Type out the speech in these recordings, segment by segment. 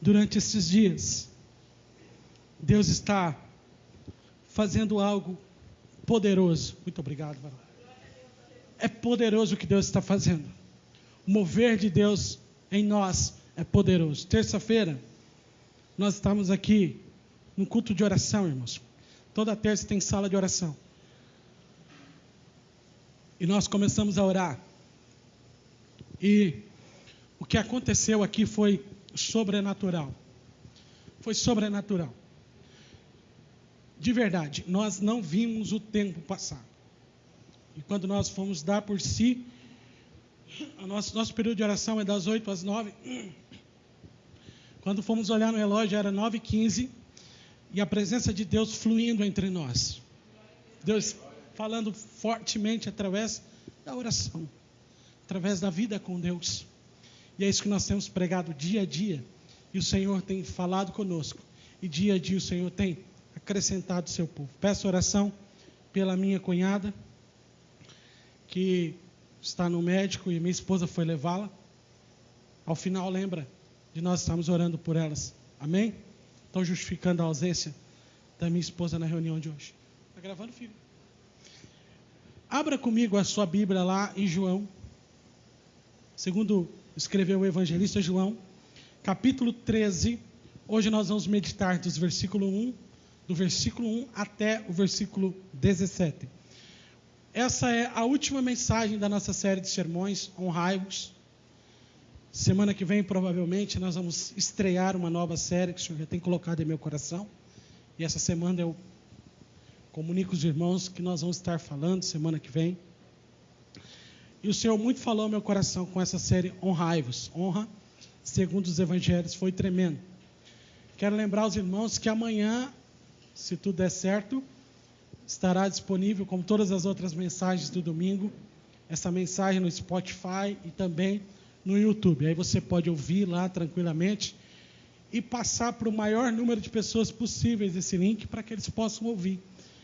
durante esses dias, Deus está fazendo algo poderoso. Muito obrigado, varão. É poderoso o que Deus está fazendo. O mover de Deus em nós é poderoso. Terça-feira, nós estamos aqui no culto de oração, irmãos. Toda terça tem sala de oração. E nós começamos a orar. E o que aconteceu aqui foi sobrenatural. Foi sobrenatural. De verdade, nós não vimos o tempo passar. E quando nós fomos dar por si, nosso período de oração é das 8 às 9. Quando fomos olhar no relógio, era 9h15. E a presença de Deus fluindo entre nós. Deus falando fortemente através da oração. Através da vida com Deus. E é isso que nós temos pregado dia a dia. E o Senhor tem falado conosco. E dia a dia o Senhor tem acrescentado o seu povo. Peço oração pela minha cunhada, que está no médico e minha esposa foi levá-la. Ao final, lembra de nós estarmos orando por elas. Amém? Estou justificando a ausência da minha esposa na reunião de hoje. Está gravando, filho? Abra comigo a sua Bíblia lá em João. Segundo escreveu o evangelista João, capítulo 13. Hoje nós vamos meditar do versículo 1 até o versículo 17. Essa é a última mensagem da nossa série de sermões, Honrai-vos. Semana que vem, provavelmente, nós vamos estrear uma nova série que o Senhor já tem colocado em meu coração. E essa semana eu comunico aos irmãos que nós vamos estar falando semana que vem. E o Senhor muito falou ao meu coração com essa série Honrai-vos. Honra, segundo os evangelhos, foi tremendo. Quero lembrar aos irmãos que amanhã, se tudo der certo, estará disponível, como todas as outras mensagens do domingo, essa mensagem no Spotify e também no YouTube. Aí você pode ouvir lá tranquilamente e passar para o maior número de pessoas possíveis esse link para que eles possam ouvir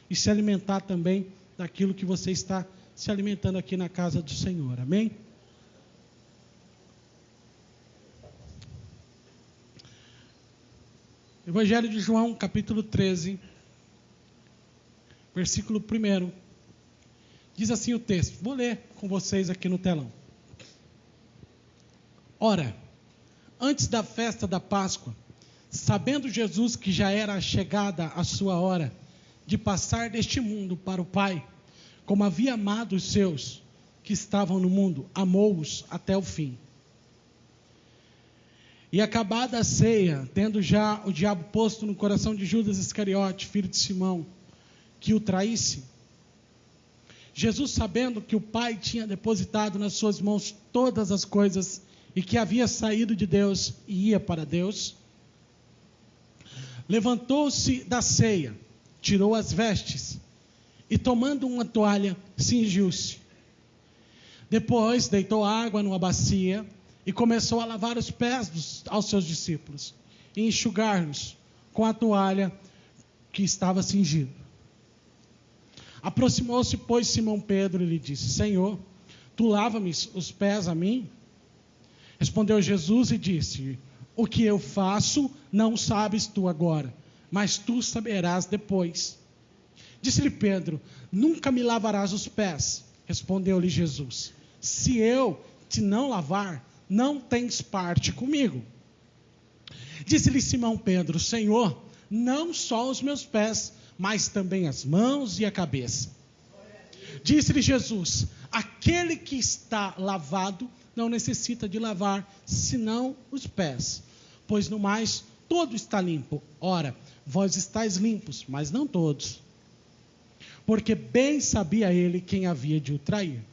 e se alimentar também daquilo que você está se alimentando aqui na casa do Senhor. Amém? Evangelho de João, capítulo 13, versículo 1. Diz assim o texto. Vou ler com vocês aqui no telão. Ora, antes da festa da Páscoa, sabendo Jesus que já era chegada a sua hora de passar deste mundo para o Pai, como havia amado os seus que estavam no mundo, amou-os até o fim. E acabada a ceia, tendo já o diabo posto no coração de Judas Iscariote, filho de Simão, que o traísse, Jesus, sabendo que o Pai tinha depositado nas suas mãos todas as coisas e que havia saído de Deus e ia para Deus, levantou-se da ceia, tirou as vestes e, tomando uma toalha, cingiu-se. Depois deitou água numa bacia e começou a lavar os pés aos seus discípulos e enxugar-los com a toalha que estava cingido. Aproximou-se, pois, Simão Pedro e lhe disse: Senhor, tu lava-me os pés a mim? Respondeu Jesus e disse: o que eu faço não sabes tu agora, mas tu saberás depois. Disse-lhe Pedro: nunca me lavarás os pés. Respondeu-lhe Jesus: se eu te não lavar, não tens parte comigo. Disse-lhe Simão Pedro: Senhor, não só os meus pés, mas também as mãos e a cabeça. Disse-lhe Jesus: aquele que está lavado não necessita de lavar, senão os pés, pois no mais todo está limpo. Ora, vós estáis limpos, mas não todos. Porque bem sabia ele quem havia de o trair.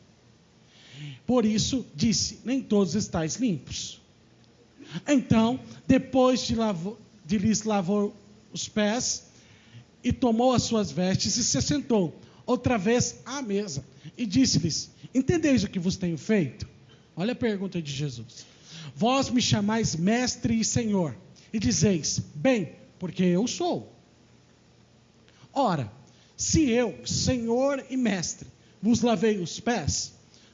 Por isso disse: nem todos estáis limpos. Então, depois de lhes lavar os pés, e tomou as suas vestes e se sentou outra vez à mesa. E disse-lhes: entendeis o que vos tenho feito? Olha a pergunta de Jesus. Vós me chamais mestre e senhor, e dizeis: bem, porque eu sou. Ora, se eu, senhor e mestre, vos lavei os pés,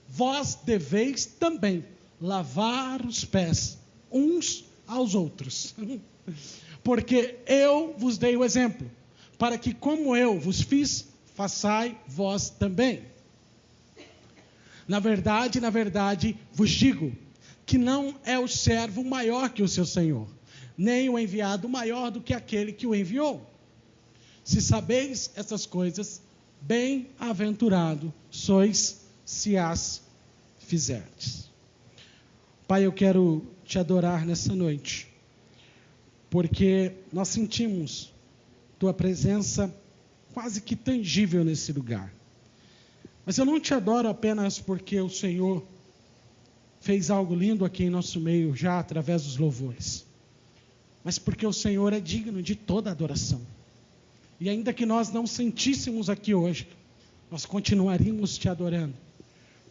vós deveis também lavar os pés uns aos outros. Porque eu vos dei o exemplo, para que como eu vos fiz, façai vós também. Na verdade, vos digo, que não é o servo maior que o seu senhor, nem o enviado maior do que aquele que o enviou. Se sabeis essas coisas, bem-aventurado sois se as fizerdes. Pai, eu quero te adorar nessa noite, porque nós sentimos tua presença quase que tangível nesse lugar. Mas eu não te adoro apenas porque o Senhor fez algo lindo aqui em nosso meio, já através dos louvores, mas porque o Senhor é digno de toda adoração. E ainda que nós não sentíssemos aqui hoje, nós continuaríamos te adorando,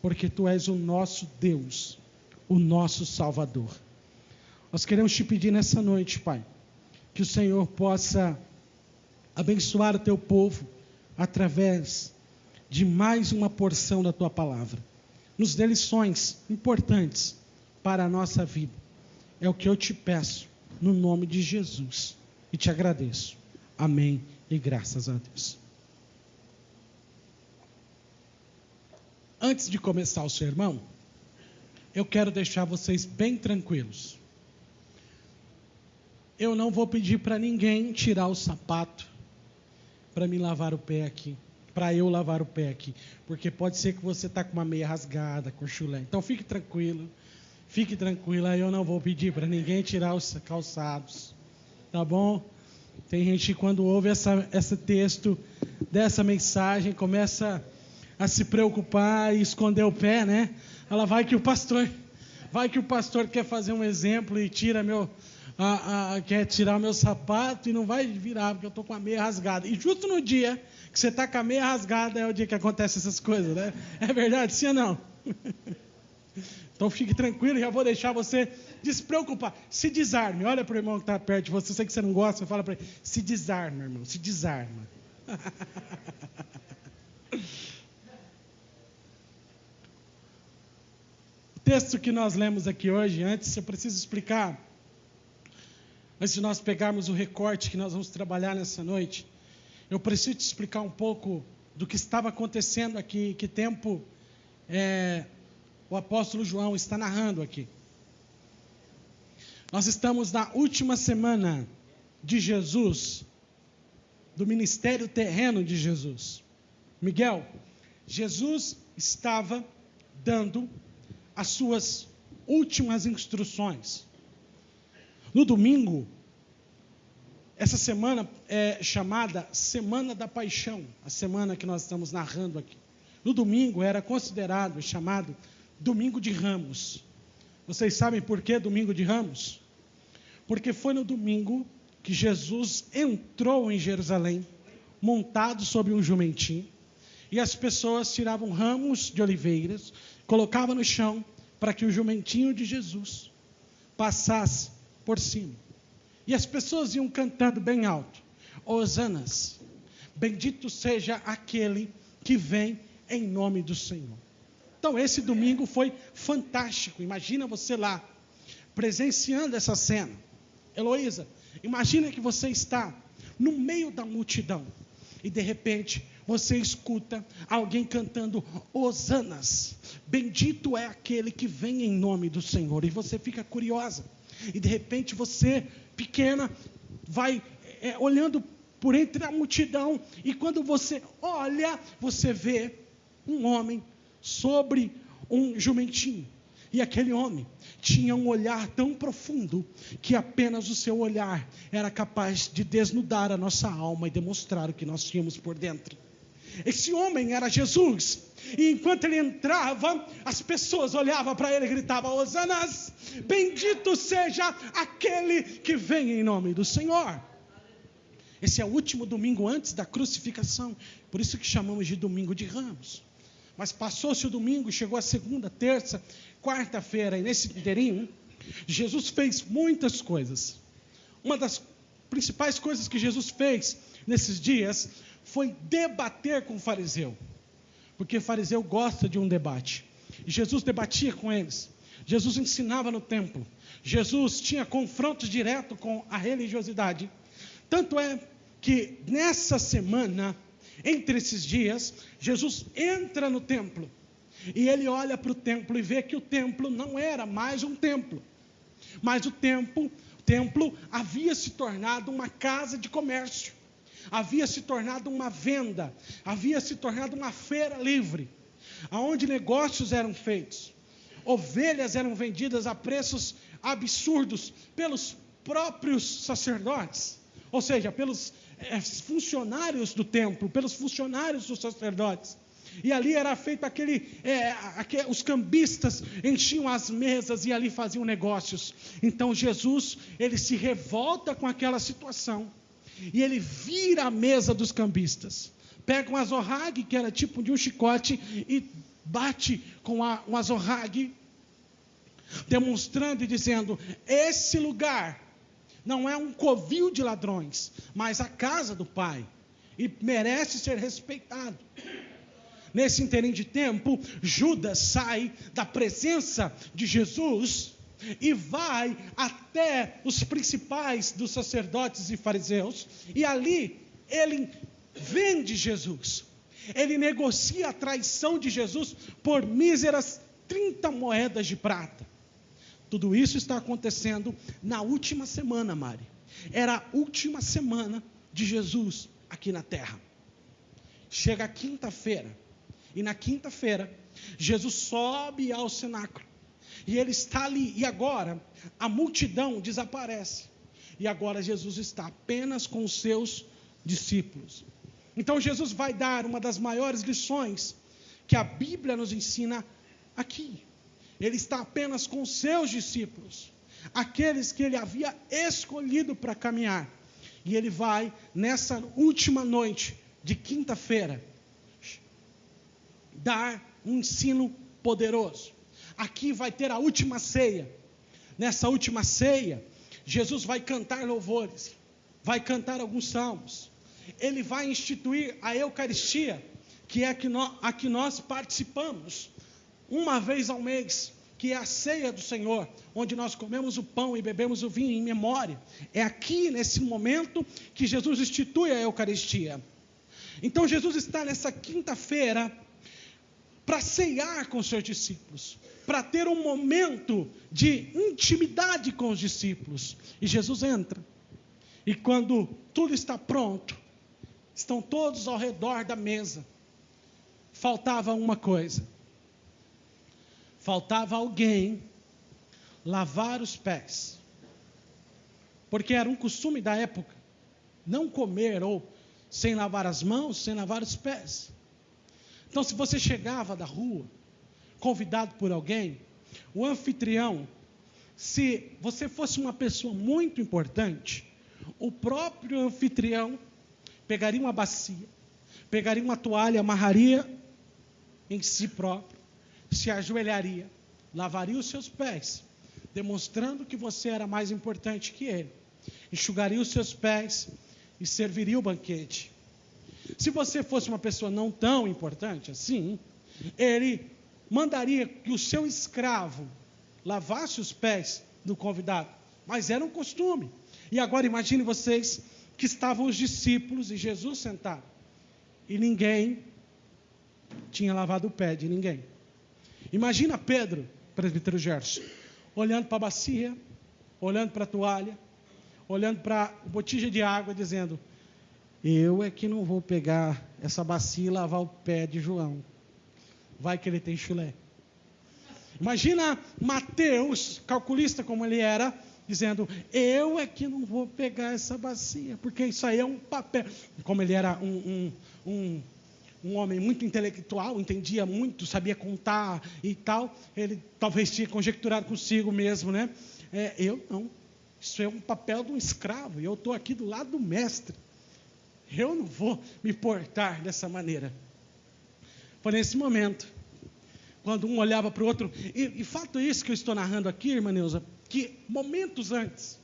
porque tu és o nosso Deus, o nosso Salvador. Nós queremos te pedir nessa noite, Pai, que o Senhor possa abençoar o teu povo através de mais uma porção da tua palavra. Nos dê lições importantes para a nossa vida. É o que eu te peço, no nome de Jesus. E te agradeço. Amém. E graças a Deus. Antes de começar o sermão, eu quero deixar vocês bem tranquilos. Eu não vou pedir para ninguém tirar o sapato para me lavar o pé aqui, para eu lavar o pé aqui, porque pode ser que você está com uma meia rasgada, com chulé. Então fique tranquila, eu não vou pedir para ninguém tirar os calçados, tá bom? Tem gente que quando ouve esse texto dessa mensagem, começa a se preocupar e esconder o pé, né? Ela vai que o pastor quer fazer um exemplo e tira quer tirar o meu sapato e não vai virar, porque eu estou com a meia rasgada. E justo no dia que você está com a meia rasgada é o dia que acontecem essas coisas, né? É verdade, sim ou não? Então fique tranquilo, já vou deixar você despreocupar. Se desarme, olha para o irmão que está perto de você, sei que você não gosta, você fala para ele, se desarma, irmão, se desarma. O texto que nós lemos aqui hoje, antes eu preciso explicar, antes de nós pegarmos o recorte que nós vamos trabalhar nessa noite, eu preciso te explicar um pouco do que estava acontecendo aqui, que tempo o apóstolo João está narrando aqui. Nós estamos na última semana de Jesus, do ministério terreno de Jesus. Miguel, Jesus estava dando as suas últimas instruções. No domingo, essa semana é chamada Semana da Paixão, a semana que nós estamos narrando aqui. No domingo era considerado, chamado Domingo de Ramos. Vocês sabem por que Domingo de Ramos? Porque foi no domingo que Jesus entrou em Jerusalém, montado sobre um jumentinho, e as pessoas tiravam ramos de oliveiras, colocavam no chão, para que o jumentinho de Jesus passasse por cima. E as pessoas iam cantando bem alto, Hosanas, bendito seja aquele que vem em nome do Senhor. Então esse domingo foi fantástico. Imagina você lá, presenciando essa cena. Heloísa, imagina que você está no meio da multidão e de repente você escuta alguém cantando Hosanas, bendito é aquele que vem em nome do Senhor, e você fica curiosa, e de repente você, pequena, vai olhando por entre a multidão, e quando você olha, você vê um homem sobre um jumentinho. E aquele homem tinha um olhar tão profundo que apenas o seu olhar era capaz de desnudar a nossa alma e demonstrar o que nós tínhamos por dentro. Esse homem era Jesus. E enquanto ele entrava, as pessoas olhavam para ele e gritavam: Hosanas, bendito seja aquele que vem em nome do Senhor. Esse é o último domingo antes da crucificação, por isso que chamamos de Domingo de Ramos. Mas passou-se o domingo, chegou a segunda, terça, quarta-feira, e nesse inteirinho, Jesus fez muitas coisas. Uma das principais coisas que Jesus fez nesses dias foi debater com o fariseu, porque o fariseu gosta de um debate, e Jesus debatia com eles. Jesus ensinava no templo. Jesus tinha confronto direto com a religiosidade. Tanto é que nessa semana, entre esses dias, Jesus entra no templo. E ele olha para o templo e vê que o templo não era mais um templo. Mas o templo havia se tornado uma casa de comércio. Havia se tornado uma venda. Havia se tornado uma feira livre. Onde negócios eram feitos. Ovelhas eram vendidas a preços absurdos pelos próprios sacerdotes. Ou seja, pelos funcionários do templo, pelos funcionários dos sacerdotes. E ali era feito os cambistas enchiam as mesas e ali faziam negócios. Então Jesus, ele se revolta com aquela situação. E ele vira a mesa dos cambistas. Pega um azorrague, que era tipo de um chicote, e bate com um azorrague, demonstrando e dizendo: esse lugar não é um covil de ladrões, mas a casa do Pai, e merece ser respeitado. Nesse interim de tempo, Judas sai da presença de Jesus e vai até os principais dos sacerdotes e fariseus, e ali ele vende Jesus. Ele negocia a traição de Jesus por míseras 30 moedas de prata. Tudo isso está acontecendo na última semana, Mari. Era a última semana de Jesus aqui na terra. Chega a quinta-feira. E na quinta-feira, Jesus sobe ao cenáculo. E ele está ali. E agora, a multidão desaparece. E agora Jesus está apenas com os seus discípulos. Então Jesus vai dar uma das maiores lições que a Bíblia nos ensina aqui. Ele está apenas com os seus discípulos. Aqueles que ele havia escolhido para caminhar. E ele vai, nessa última noite de quinta-feira, dar um ensino poderoso. Aqui vai ter a última ceia. Nessa última ceia, Jesus vai cantar louvores, vai cantar alguns salmos. Ele vai instituir a Eucaristia, que é a que nós participamos uma vez ao mês, que é a ceia do Senhor, onde nós comemos o pão e bebemos o vinho em memória. É aqui, nesse momento, que Jesus institui a Eucaristia. Então Jesus está nessa quinta-feira para ceiar com os seus discípulos, para ter um momento de intimidade com os discípulos. E Jesus entra. E quando tudo está pronto, estão todos ao redor da mesa. Faltava uma coisa. Faltava alguém lavar os pés. Porque era um costume da época não comer ou sem lavar as mãos, sem lavar os pés. Então, se você chegava da rua, convidado por alguém, o anfitrião, se você fosse uma pessoa muito importante, o próprio anfitrião pegaria uma bacia, pegaria uma toalha, amarraria em si próprio, se ajoelharia, lavaria os seus pés, demonstrando que você era mais importante que ele, enxugaria os seus pés e serviria o banquete. Se você fosse uma pessoa não tão importante assim, ele mandaria que o seu escravo lavasse os pés do convidado. Mas era um costume. E agora imagine vocês que estavam os discípulos e Jesus sentado. E ninguém tinha lavado o pé de ninguém. Imagina Pedro, presbítero Gerson, olhando para a bacia, olhando para a toalha, olhando para a botija de água, dizendo: eu é que não vou pegar essa bacia e lavar o pé de João. Vai que ele tem chulé. Imagina Mateus, calculista como ele era, dizendo: eu é que não vou pegar essa bacia, porque isso aí é um papel. Como ele era um homem muito intelectual, entendia muito, sabia contar e tal, ele talvez tinha conjecturado consigo mesmo, né? Eu não. Isso é um papel de um escravo, e eu estou aqui do lado do mestre. Eu não vou me portar dessa maneira. Foi nesse momento, quando um olhava para o outro, e fato isso que eu estou narrando aqui, irmã Neuza, que momentos antes,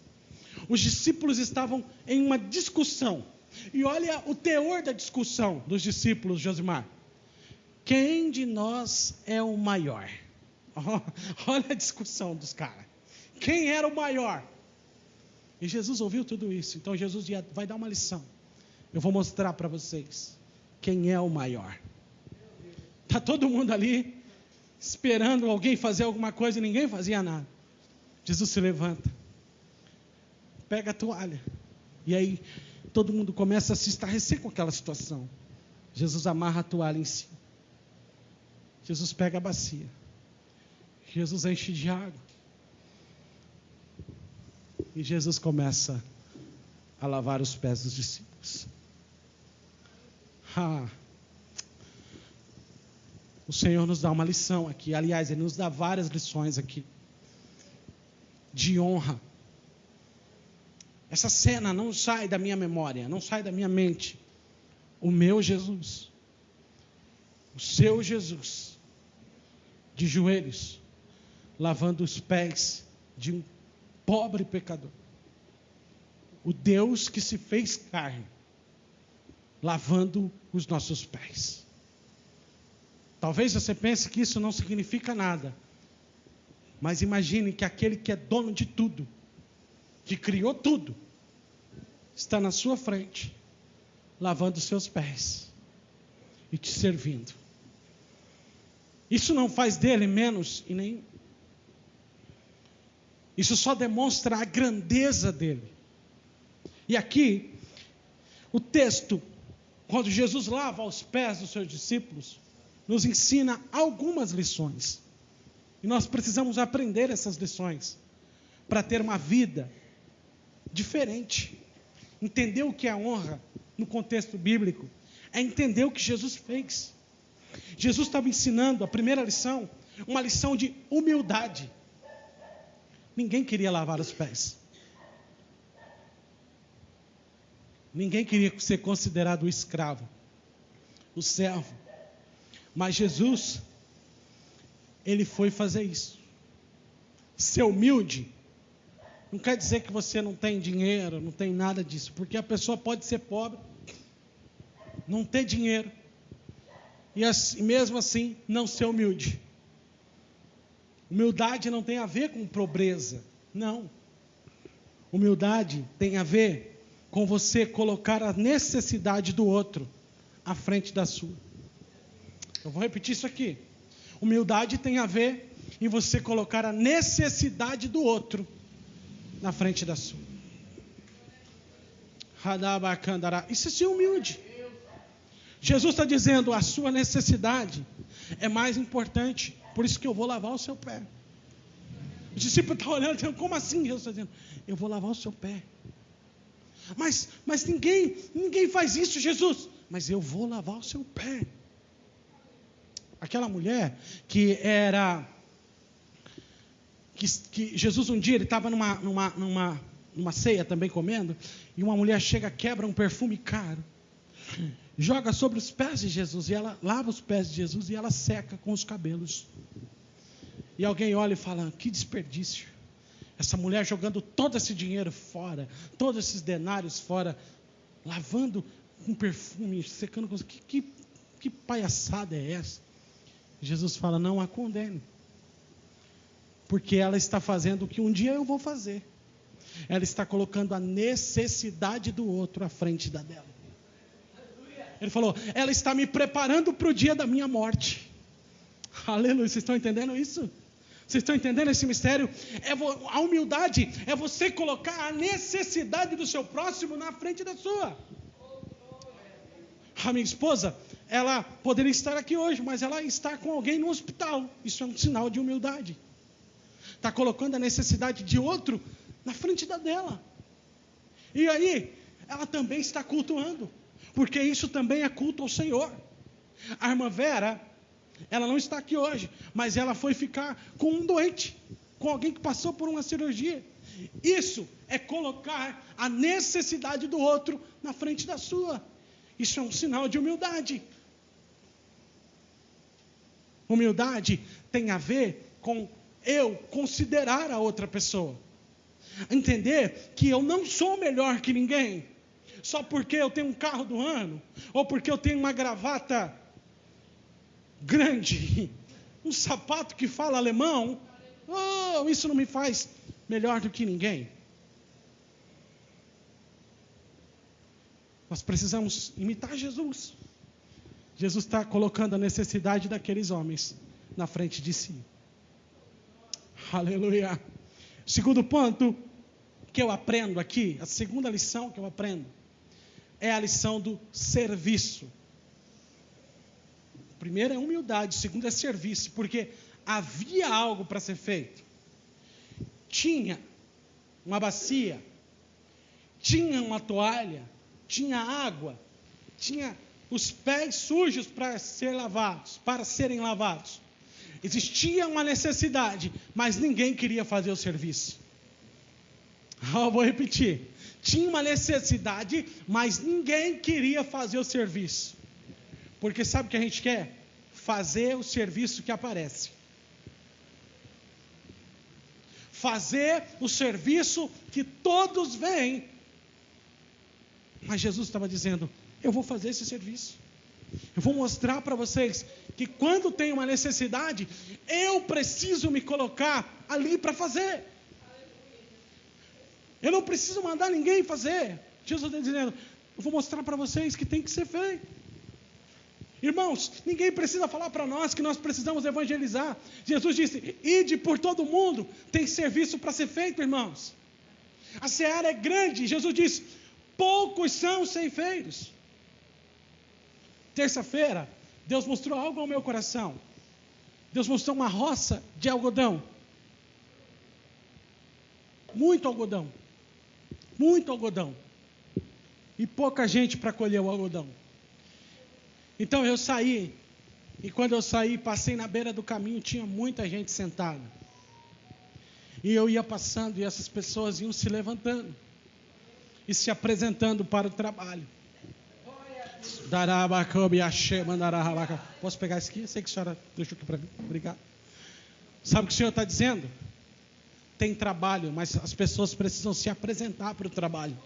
os discípulos estavam em uma discussão, e olha o teor da discussão dos discípulos, Josimar. Quem de nós é o maior? Olha a discussão dos caras. Quem era o maior? E Jesus ouviu tudo isso. Então Jesus vai dar uma lição. Eu vou mostrar para vocês quem é o maior. Está todo mundo ali esperando alguém fazer alguma coisa e ninguém fazia nada. Jesus se levanta, pega a toalha, e aí todo mundo começa a se estarrecer com aquela situação. Jesus amarra a toalha em cima. Jesus pega a bacia. Jesus enche de água. E Jesus começa a lavar os pés dos discípulos. O Senhor nos dá uma lição aqui. Aliás, Ele nos dá várias lições aqui. De honra. Essa cena não sai da minha memória, não sai da minha mente. O meu Jesus, o seu Jesus, de joelhos, lavando os pés de um pobre pecador. O Deus que se fez carne, lavando os nossos pés. Talvez você pense que isso não significa nada. Mas imagine que aquele que é dono de tudo, que criou tudo, está na sua frente, lavando os seus pés e te servindo. Isso não faz dele menos e nem. Isso só demonstra a grandeza dele. E aqui, o texto, quando Jesus lava os pés dos seus discípulos, nos ensina algumas lições. E nós precisamos aprender essas lições para ter uma vida diferente. Entender o que é honra no contexto bíblico é entender o que Jesus fez. Jesus estava ensinando a primeira lição, uma lição de humildade. Ninguém queria lavar os pés. Ninguém queria ser considerado o escravo, o servo. Mas Jesus, Ele foi fazer isso. Ser humilde não quer dizer que você não tem dinheiro, não tem nada disso. Porque a pessoa pode ser pobre, não ter dinheiro, e assim, mesmo assim não ser humilde. Humildade não tem a ver com pobreza, não. Humildade tem a ver com você colocar a necessidade do outro à frente da sua. Eu vou repetir isso aqui. Humildade tem a ver em você colocar a necessidade do outro na frente da sua. Isso é ser humilde. Jesus está dizendo, a sua necessidade é mais importante, por isso que eu vou lavar o seu pé. O discípulo está olhando, dizendo, como assim? Jesus está dizendo, eu vou lavar o seu pé. Mas ninguém faz isso, Jesus. Mas eu vou lavar o seu pé. Aquela mulher que Jesus um dia, ele estava numa ceia também comendo, e uma mulher chega, quebra um perfume caro, joga sobre os pés de Jesus, e ela lava os pés de Jesus, e ela seca com os cabelos. E alguém olha e fala, que desperdício, essa mulher jogando todo esse dinheiro fora, todos esses denários fora, lavando com perfume, secando com... Que palhaçada é essa? Jesus fala, não a condene, porque ela está fazendo o que um dia eu vou fazer. Ela está colocando a necessidade do outro à frente da dela. Ele falou, ela está me preparando para o dia da minha morte. Aleluia, vocês estão entendendo isso? Vocês estão entendendo esse mistério? A humildade é você colocar a necessidade do seu próximo na frente da sua. A minha esposa, ela poderia estar aqui hoje, mas ela está com alguém no hospital. Isso é um sinal de humildade. Está colocando a necessidade de outro na frente da dela. E aí, ela também está cultuando, porque isso também é culto ao Senhor. A irmã Vera, ela não está aqui hoje, mas ela foi ficar com um doente, com alguém que passou por uma cirurgia. Isso é colocar a necessidade do outro na frente da sua. Isso é um sinal de humildade. Humildade tem a ver com eu considerar a outra pessoa. Entender que eu não sou melhor que ninguém, só porque eu tenho um carro do ano, ou porque eu tenho uma gravata grande. um sapato que fala alemão, oh, isso não me faz melhor do que ninguém. Nós precisamos imitar Jesus. Jesus está colocando a necessidade daqueles homens na frente de si. Aleluia. Segundo ponto que eu aprendo aqui, a segunda lição que eu aprendo, é a lição do serviço. O primeiro é humildade, o segundo é serviço, porque havia algo para ser feito. Tinha uma bacia, tinha uma toalha, tinha água, tinha os pés sujos para serem lavados. Existia uma necessidade, mas ninguém queria fazer o serviço. Eu vou repetir. Tinha uma necessidade, mas ninguém queria fazer o serviço. Porque sabe o que a gente quer? Fazer o serviço que aparece. Fazer o serviço que todos veem. Mas Jesus estava dizendo, eu vou fazer esse serviço. Eu vou mostrar para vocês que quando tem uma necessidade, eu preciso me colocar ali para fazer. Eu não preciso mandar ninguém fazer. Jesus está dizendo, eu vou mostrar para vocês que tem que ser feito. Irmãos, ninguém precisa falar para nós que nós precisamos evangelizar. Jesus disse, ide por todo mundo, tem serviço para ser feito, irmãos. A seara é grande, Jesus disse, poucos são os ceifeiros. Terça-feira, Deus mostrou algo ao meu coração. Deus mostrou uma roça de algodão. Muito algodão. Muito algodão. E pouca gente para colher o algodão. Então eu saí. E quando eu saí, passei na beira do caminho, tinha muita gente sentada. E eu ia passando e essas pessoas iam se levantando. E se apresentando para o trabalho. Posso pegar isso aqui? Sei que a senhora deixou aqui para mim. Obrigado. Sabe o que o Senhor está dizendo? Tem trabalho, mas as pessoas precisam se apresentar para o trabalho.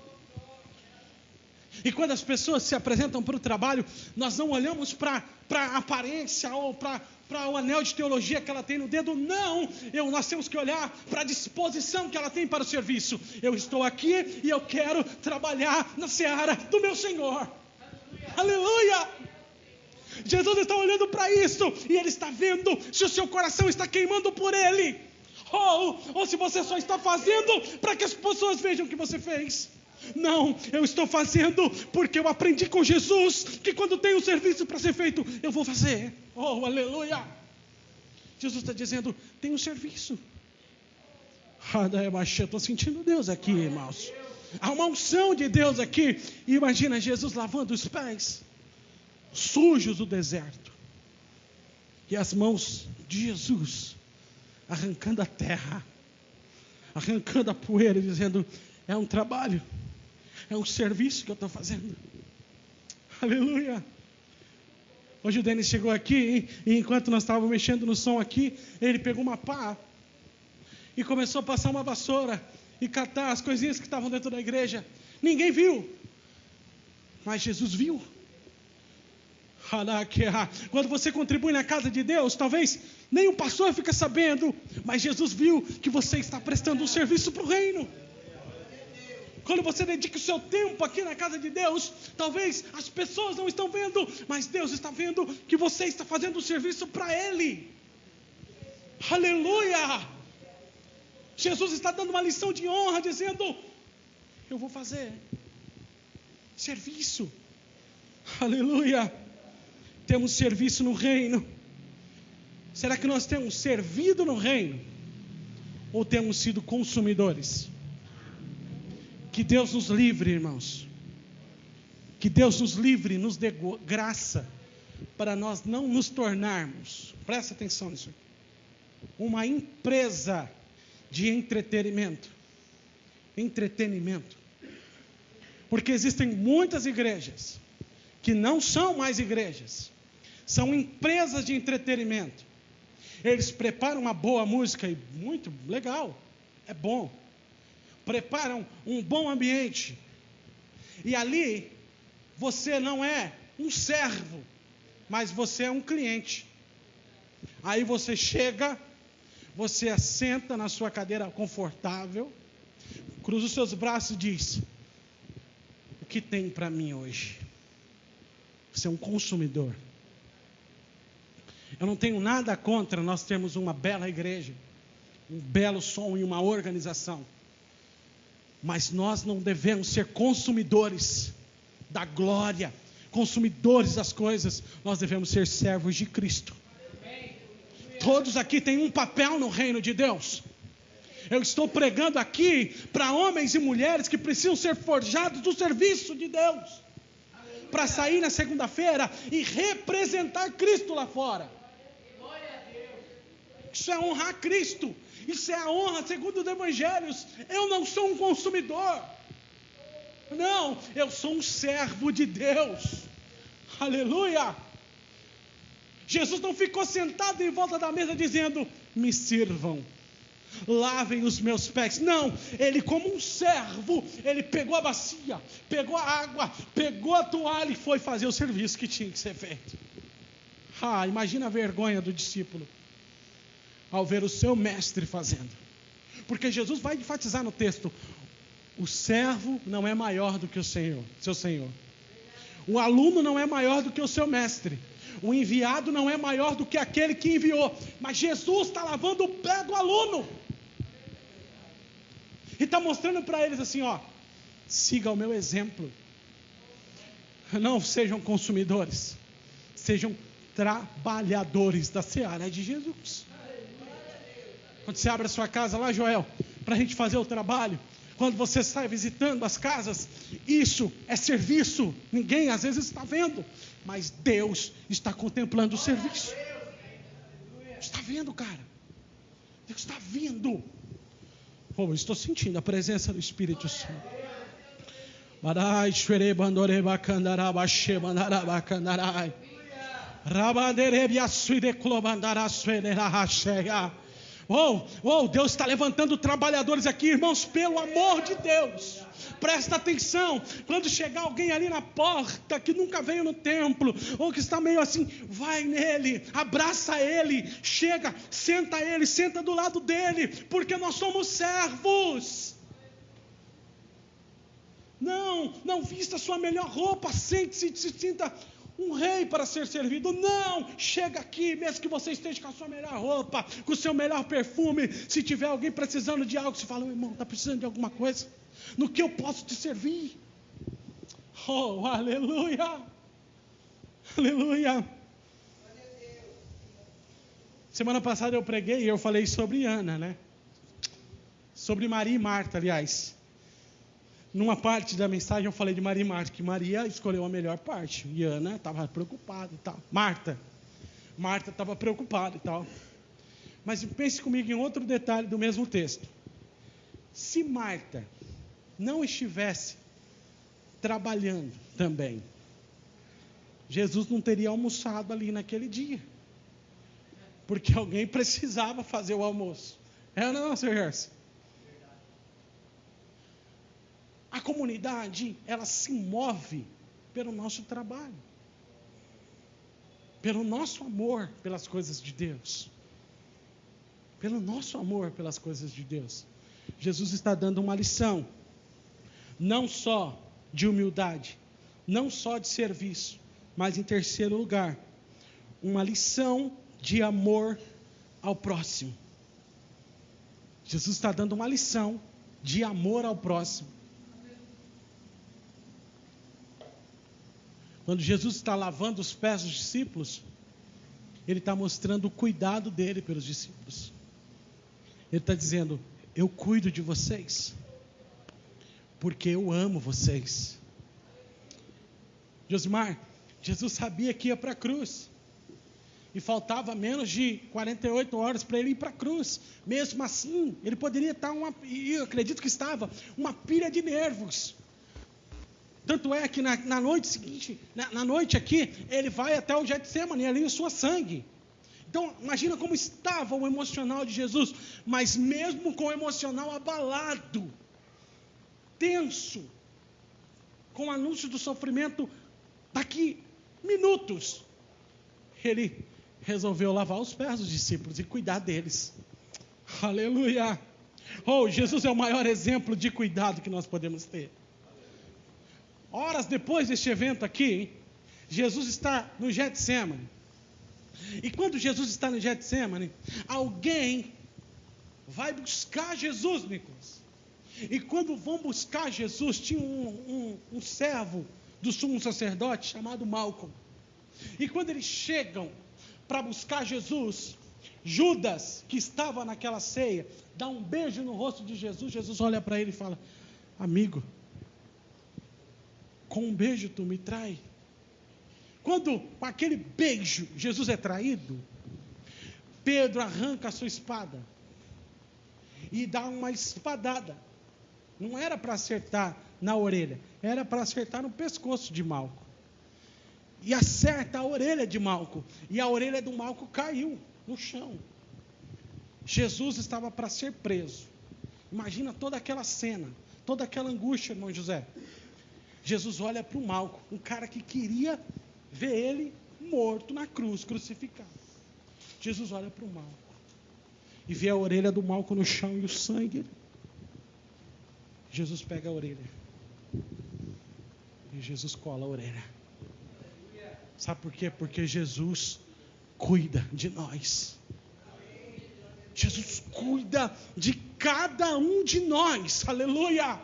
E quando as pessoas se apresentam para o trabalho, nós não olhamos para a aparência ou para o anel de teologia que ela tem no dedo. Não, nós temos que olhar para a disposição que ela tem para o serviço. Eu estou aqui e eu quero trabalhar na seara do meu Senhor. Aleluia! Jesus está olhando para isso e Ele está vendo se o seu coração está queimando por Ele. Ou se você só está fazendo para que as pessoas vejam o que você fez. Não, eu estou fazendo porque eu aprendi com Jesus que quando tem um serviço para ser feito, eu vou fazer. Oh, aleluia! Jesus está dizendo, tem um serviço. Estou sentindo Deus aqui, irmãos. Há uma unção de Deus aqui. E imagina Jesus lavando os pés sujos do deserto. E as mãos de Jesus arrancando a terra, arrancando a poeira, dizendo, é um trabalho, é um serviço que eu estou fazendo. Aleluia. Hoje o Denis chegou aqui e enquanto nós estávamos mexendo no som aqui, ele pegou uma pá e começou a passar uma vassoura e catar as coisinhas que estavam dentro da igreja. Ninguém viu, mas Jesus viu. Quando você contribui na casa de Deus, talvez nem o pastor fica sabendo, mas Jesus viu que você está prestando um serviço para o reino. Quando você dedica o seu tempo aqui na casa de Deus, talvez as pessoas não estão vendo, mas Deus está vendo que você está fazendo um serviço para Ele. Aleluia! Jesus está dando uma lição de honra, dizendo, eu vou fazer serviço. Aleluia! Temos serviço no reino. Será que nós temos servido no reino? Ou temos sido consumidores? Que Deus nos livre, irmãos. Que Deus nos livre, nos dê graça, para nós não nos tornarmos, presta atenção nisso aqui, uma empresa de entretenimento. Entretenimento. Porque existem muitas igrejas que não são mais igrejas. São empresas de entretenimento. Eles preparam uma boa música, e muito legal, é bom. Preparam um bom ambiente. E ali, você não é um servo, mas você é um cliente. Aí você chega, você assenta na sua cadeira confortável, cruza os seus braços e diz: o que tem para mim hoje? Você é um consumidor. Eu não tenho nada contra nós termos uma bela igreja, um belo som e uma organização. Mas nós não devemos ser consumidores da glória, consumidores das coisas. Nós devemos ser servos de Cristo. Todos aqui têm um papel no reino de Deus. Eu estou pregando aqui para homens e mulheres que precisam ser forjados do serviço de Deus, para sair na segunda-feira e representar Cristo lá fora. Isso é honrar Cristo. Isso é a honra segundo os evangelhos. Eu não sou um consumidor. Não, eu sou um servo de Deus. Aleluia. Jesus não ficou sentado em volta da mesa dizendo: me sirvam, lavem os meus pés. Não, ele como um servo, ele pegou a bacia, pegou a água, pegou a toalha e foi fazer o serviço que tinha que ser feito. Imagina a vergonha do discípulo ao ver o seu mestre fazendo. Porque Jesus vai enfatizar no texto: o servo não é maior do que o Senhor, seu Senhor. O aluno não é maior do que o seu mestre. O enviado não é maior do que aquele que enviou. Mas Jesus está lavando o pé do aluno. E está mostrando para eles assim, siga o meu exemplo. Não sejam consumidores, sejam trabalhadores da seara de Jesus. Quando você abre a sua casa lá, Joel, para a gente fazer o trabalho, quando você sai visitando as casas, isso é serviço. Ninguém às vezes está vendo, mas Deus está contemplando o serviço. Está vendo, cara? Deus está vindo. Eu estou sentindo a presença do Espírito Santo. Deus está levantando trabalhadores aqui, irmãos, pelo amor de Deus. Presta atenção, quando chegar alguém ali na porta que nunca veio no templo, ou que está meio assim, vai nele, abraça ele, chega, senta do lado dele, porque nós somos servos. Não vista a sua melhor roupa, sente-se, se sinta um rei para ser servido. Não, chega aqui, mesmo que você esteja com a sua melhor roupa, com o seu melhor perfume. Se tiver alguém precisando de algo, você fala: irmão, está precisando de alguma coisa? No que eu posso te servir? Oh, aleluia, aleluia. Semana passada eu preguei e eu falei sobre Ana, né? Sobre Maria e Marta, aliás. Numa parte da mensagem eu falei de Maria e Marta, que Maria escolheu a melhor parte, e Ana estava preocupada e tal. Marta estava preocupada e tal. Mas pense comigo em outro detalhe do mesmo texto. Se Marta não estivesse trabalhando também, Jesus não teria almoçado ali naquele dia, porque alguém precisava fazer o almoço. É ou não, Sr. Gerson? A comunidade, ela se move pelo nosso trabalho, pelo nosso amor pelas coisas de Deus, pelo nosso amor pelas coisas de Deus. Jesus está dando uma lição, não só de humildade, não só de serviço, mas em terceiro lugar, uma lição de amor ao próximo. Jesus está dando uma lição de amor ao próximo. Quando Jesus está lavando os pés dos discípulos, Ele está mostrando o cuidado dele pelos discípulos. Ele está dizendo: eu cuido de vocês, porque eu amo vocês. Josimar, Jesus sabia que ia para a cruz, e faltava menos de 48 horas para ele ir para a cruz. Mesmo assim, ele poderia estar, e eu acredito que estava, uma pilha de nervos. Tanto é que na noite seguinte, na noite aqui, ele vai até o Getsemane, ali o sua sangue. Então, imagina como estava o emocional de Jesus. Mas mesmo com o emocional abalado, tenso, com o anúncio do sofrimento daqui minutos, ele resolveu lavar os pés dos discípulos e cuidar deles. Aleluia! Oh, Jesus é o maior exemplo de cuidado que nós podemos ter. Horas depois deste evento aqui, Jesus está no Getsêmani. E quando Jesus está no Getsêmani, alguém vai buscar Jesus, Nicolas. E quando vão buscar Jesus, tinha um servo do sumo sacerdote chamado Malco. E quando eles chegam para buscar Jesus, Judas, que estava naquela ceia, dá um beijo no rosto de Jesus. Jesus olha para ele e fala: amigo, com um beijo tu me trai. Quando com aquele beijo Jesus é traído, Pedro arranca a sua espada e dá uma espadada. Não era para acertar na orelha, era para acertar no pescoço de Malco. E acerta a orelha de Malco, e a orelha do Malco caiu no chão. Jesus estava para ser preso. Imagina toda aquela cena, toda aquela angústia, irmão José. Jesus olha para o Malco, um cara que queria ver ele morto na cruz, crucificado. Jesus olha para o Malco e vê a orelha do Malco no chão e o sangue. Jesus pega a orelha e Jesus cola a orelha. Sabe por quê? Porque Jesus cuida de nós. Jesus cuida de cada um de nós. Aleluia!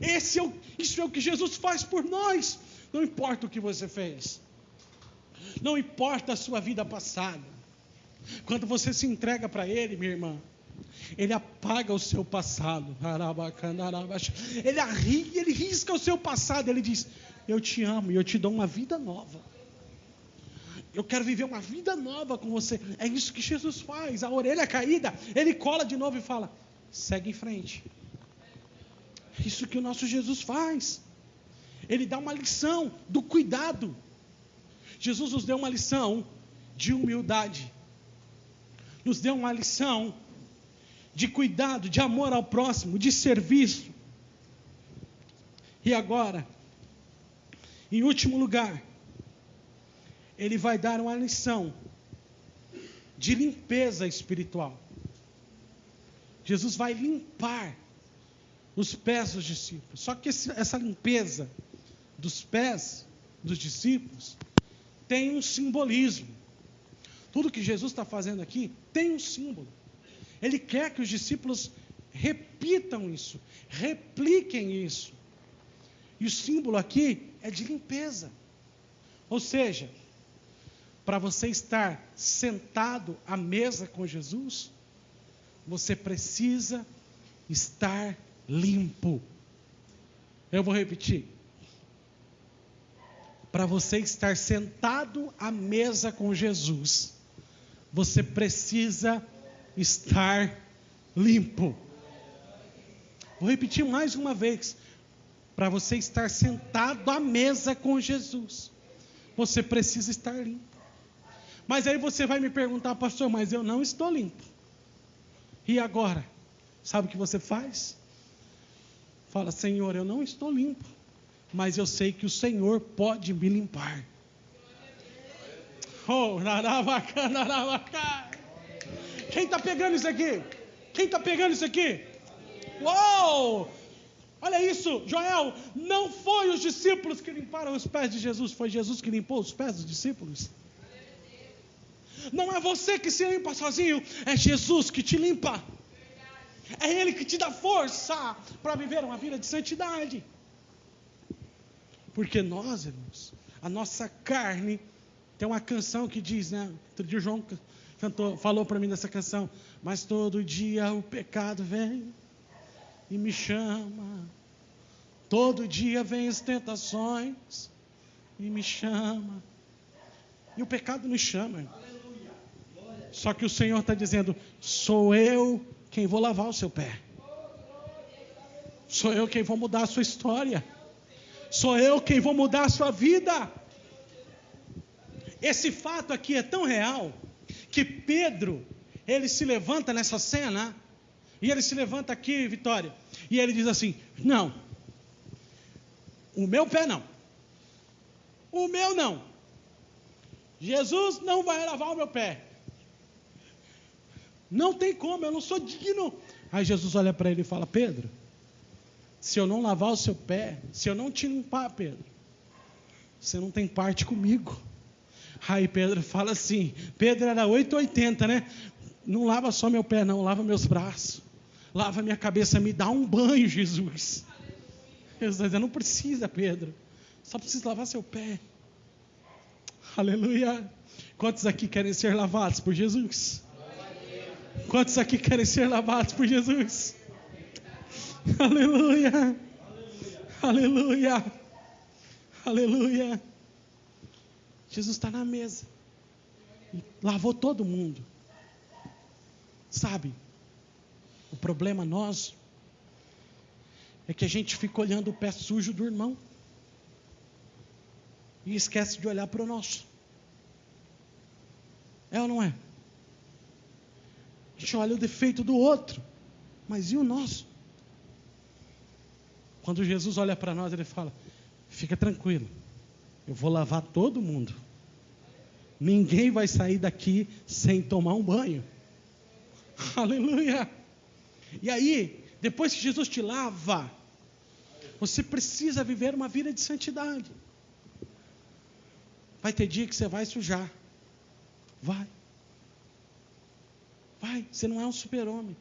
Isso é o que Jesus faz por nós. Não importa o que você fez. Não importa a sua vida passada. Quando você se entrega para Ele, minha irmã, Ele apaga o seu passado. Ele risca o seu passado. Ele diz: eu te amo e eu te dou uma vida nova. Eu quero viver uma vida nova com você. É isso que Jesus faz. A orelha caída, Ele cola de novo e fala: segue em frente. É isso que o nosso Jesus faz. Ele dá uma lição do cuidado. Jesus nos deu uma lição de humildade. Nos deu uma lição de cuidado, de amor ao próximo, de serviço. E agora, em último lugar, Ele vai dar uma lição de limpeza espiritual. Jesus vai limpar os pés dos discípulos. Só que essa limpeza dos pés dos discípulos tem um simbolismo. Tudo que Jesus está fazendo aqui tem um símbolo. Ele quer que os discípulos repitam isso, repliquem isso. E o símbolo aqui é de limpeza. Ou seja, para você estar sentado à mesa com Jesus, você precisa estar limpo. Eu vou repetir. Para você estar sentado à mesa com Jesus, você precisa estar limpo. Vou repetir mais uma vez. Para você estar sentado à mesa com Jesus, você precisa estar limpo. Mas aí você vai me perguntar: pastor, mas eu não estou limpo. E agora? Sabe o que você faz? Fala: Senhor, eu não estou limpo, mas eu sei que o Senhor pode me limpar. Oh, quem está pegando isso aqui? Quem está pegando isso aqui? Uou! Olha isso, Joel, não foi os discípulos que limparam os pés de Jesus, foi Jesus que limpou os pés dos discípulos. Não é você que se limpa sozinho, é Jesus que te limpa. É Ele que te dá força para viver uma vida de santidade. Porque nós, irmãos, a nossa carne, tem uma canção que diz, né? Outro dia o João falou para mim dessa canção: mas todo dia o pecado vem e me chama. Todo dia vem as tentações e me chama. E o pecado nos chama. Só que o Senhor está dizendo: sou eu quem vou lavar o seu pé. Sou eu quem vou mudar a sua história. Sou eu quem vou mudar a sua vida. Esse fato aqui é tão real que Pedro, ele se levanta nessa cena, e ele se levanta aqui, Vitória, e ele diz assim: não, o meu pé não, o meu não, Jesus não vai lavar o meu pé. Não tem como, eu não sou digno. Aí Jesus olha para ele e fala: Pedro, se eu não lavar o seu pé, se eu não te limpar, Pedro, você não tem parte comigo. Aí Pedro fala assim, Pedro era 880, né? Não lava só meu pé não, lava meus braços, lava minha cabeça, me dá um banho, Jesus. Jesus diz, não precisa, Pedro, só precisa lavar seu pé. Aleluia. Quantos aqui querem ser lavados por Jesus? Quantos aqui querem ser lavados por Jesus? Aleluia. Aleluia. Aleluia. Jesus está na mesa. Lavou todo mundo. Sabe? O problema nosso é que a gente fica olhando o pé sujo do irmão e esquece de olhar para o nosso. É ou não é? A gente olha o defeito do outro, mas e o nosso? Quando Jesus olha para nós, ele fala: fica tranquilo, eu vou lavar todo mundo. Ninguém vai sair daqui sem tomar um banho. Aleluia. E aí, depois que Jesus te lava, você precisa viver uma vida de santidade. Vai ter dia que você vai sujar. Vai, você não é um super-homem.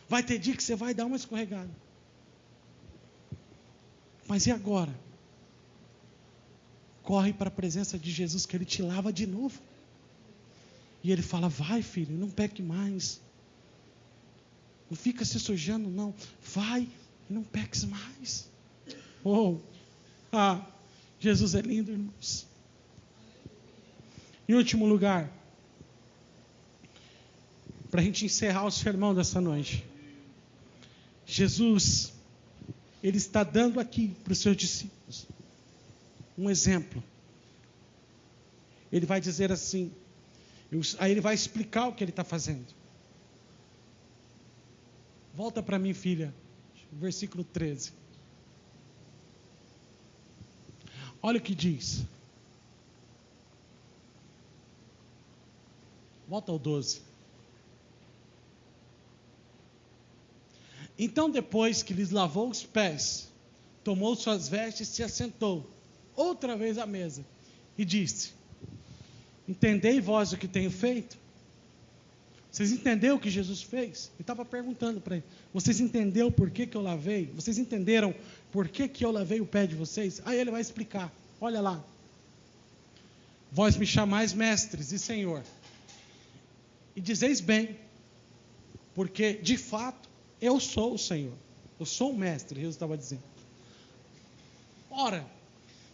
Vai ter dia que você vai dar uma escorregada. Mas e agora? Corre para a presença de Jesus, que Ele te lava de novo. E Ele fala: vai, filho, não peque mais. Não fica se sujando, não. Vai e não peques mais. Jesus é lindo, irmãos. Em último lugar, para a gente encerrar o sermão dessa noite, Jesus, Ele está dando aqui para os seus discípulos um exemplo. Ele vai dizer assim, aí Ele vai explicar o que Ele está fazendo. Volta para mim, filha, versículo 13. Olha o que diz. Volta ao 12. Então, depois que lhes lavou os pés, tomou suas vestes e se assentou outra vez à mesa e disse: entendei vós o que tenho feito? Vocês entenderam o que Jesus fez? Ele estava perguntando para ele: vocês entenderam por que eu lavei? Vocês entenderam por que eu lavei o pé de vocês? Aí ele vai explicar. Olha lá. Vós me chamais mestres e Senhor, e dizeis bem, porque de fato eu sou o Senhor, eu sou o mestre. Jesus estava dizendo: ora,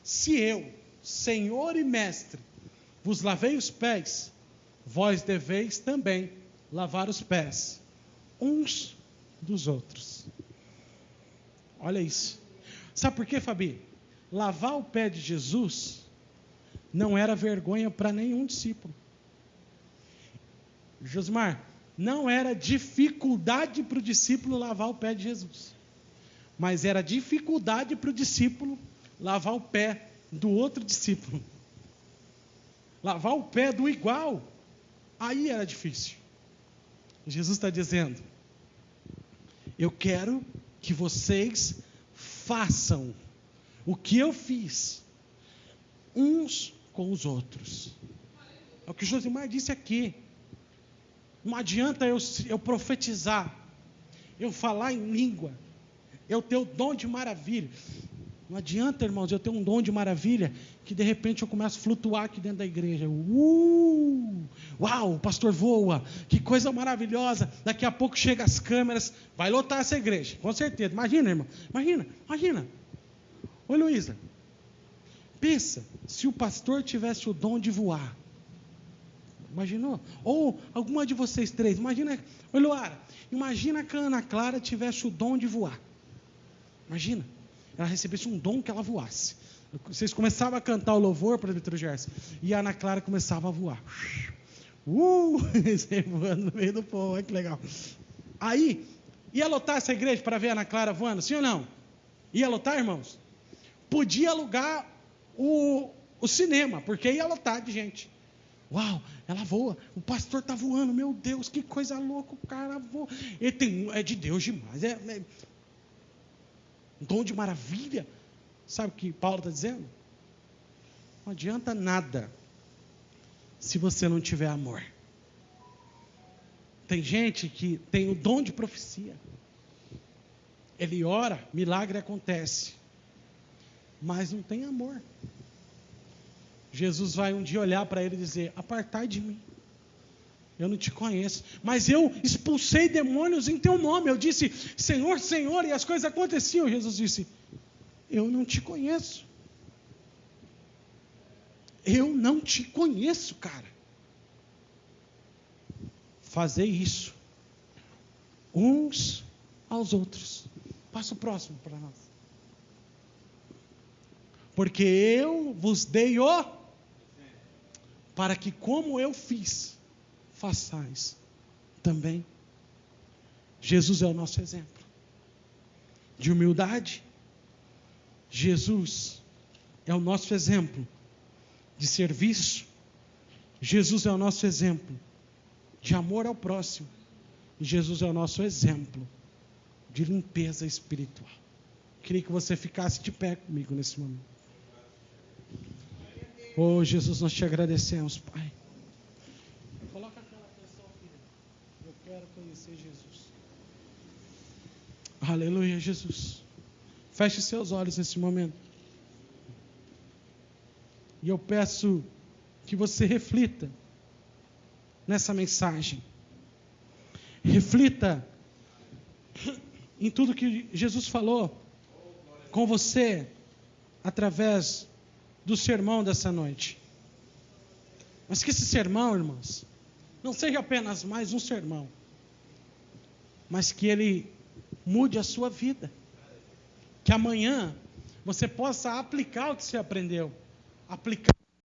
se eu, Senhor e mestre, vos lavei os pés, vós deveis também lavar os pés uns dos outros. Olha isso. Sabe por quê, Fabi? Lavar o pé de Jesus não era vergonha para nenhum discípulo. Josmar, não era dificuldade para o discípulo lavar o pé de Jesus, mas era dificuldade para o discípulo lavar o pé do outro discípulo. Lavar o pé do igual, aí era difícil. Jesus está dizendo: eu quero que vocês façam o que eu fiz, uns com os outros. É o que Josimar disse aqui. Não adianta eu profetizar, eu falar em língua, eu ter o dom de maravilha. Não adianta, irmãos, eu ter um dom de maravilha que de repente eu começo a flutuar aqui dentro da igreja. Uau, o pastor voa, que coisa maravilhosa. Daqui a pouco chega as câmeras, vai lotar essa igreja, com certeza. Imagina, irmão, imagina. Oi, Luísa, pensa se o pastor tivesse o dom de voar. Imaginou? Ou alguma de vocês três, imagina, oi, Luara, imagina que a Ana Clara tivesse o dom de voar. Imagina, ela recebesse um dom que ela voasse. Vocês começavam a cantar o louvor para o presbítero Gerson, e a Ana Clara começava a voar. Voando no meio do povo, olha que legal. Aí, ia lotar essa igreja para ver a Ana Clara voando, sim ou não? Ia lotar, irmãos? Podia alugar o cinema, porque ia lotar de gente. Uau, ela voa. O pastor está voando. Meu Deus, que coisa louca, o cara voa. É de Deus demais. É um dom de maravilha. Sabe o que Paulo está dizendo? Não adianta nada se você não tiver amor. Tem gente que tem o dom de profecia. Ele ora, milagre acontece. Mas não tem amor. Jesus vai um dia olhar para ele e dizer: apartai de mim, eu não te conheço. Mas eu expulsei demônios em teu nome. Eu disse: Senhor, Senhor, e as coisas aconteciam. Jesus disse: eu não te conheço. Eu não te conheço, cara. Fazei isso uns aos outros. Passa o próximo para nós. Porque eu vos dei para que como eu fiz, façais também. Jesus é o nosso exemplo de humildade. Jesus é o nosso exemplo de serviço. Jesus é o nosso exemplo de amor ao próximo. E Jesus é o nosso exemplo de limpeza espiritual. Queria que você ficasse de pé comigo nesse momento. Oh, Jesus, nós te agradecemos, Pai. Coloca aquela canção, filha. Eu quero conhecer Jesus. Aleluia, Jesus. Feche seus olhos nesse momento. E eu peço que você reflita nessa mensagem. Reflita em tudo que Jesus falou com você através do sermão dessa noite. Mas que esse sermão, irmãos, não seja apenas mais um sermão, mas que ele mude a sua vida. Que amanhã você possa aplicar o que você aprendeu. Aplicar